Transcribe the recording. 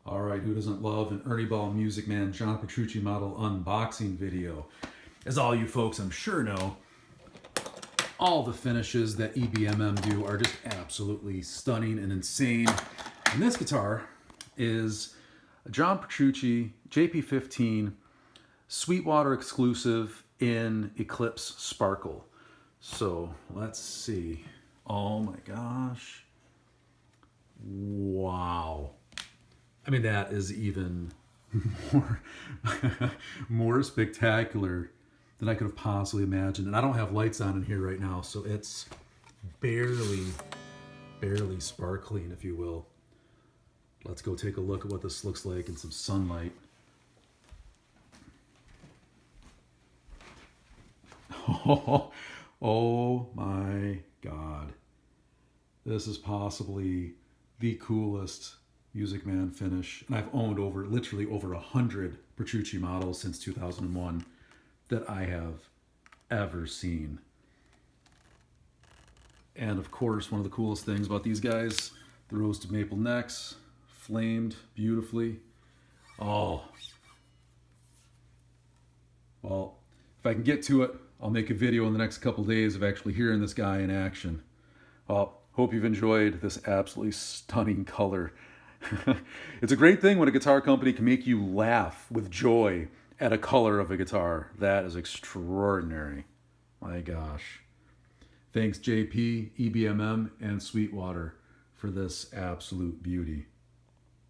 All right, who doesn't love an Ernie Ball Music Man John Petrucci model unboxing video? As all you folks I'm sure know, all the finishes that EBMM do are just absolutely stunning and insane. And this guitar is a John Petrucci JP15 Sweetwater exclusive in Eclipse Sparkle. So let's see. Oh my gosh. Wow. I mean, that is even more, more spectacular than I could have possibly imagined. And I don't have lights on in here right now, so it's barely sparkling, if you will. Let's go take a look at what this looks like in some sunlight. Oh my God. This is possibly the coolest Music Man finish. And I've owned literally over 100 Petrucci models since 2001 that I have ever seen. And of course, one of the coolest things about these guys, the roasted maple necks, flamed beautifully. Oh. Well, if I can get to it, I'll make a video in the next couple days of actually hearing this guy in action. Well, hope you've enjoyed this absolutely stunning color. It's a great thing when a guitar company can make you laugh with joy at a color of a guitar. That is extraordinary. My gosh. Thanks JP, EBMM, and Sweetwater for this absolute beauty.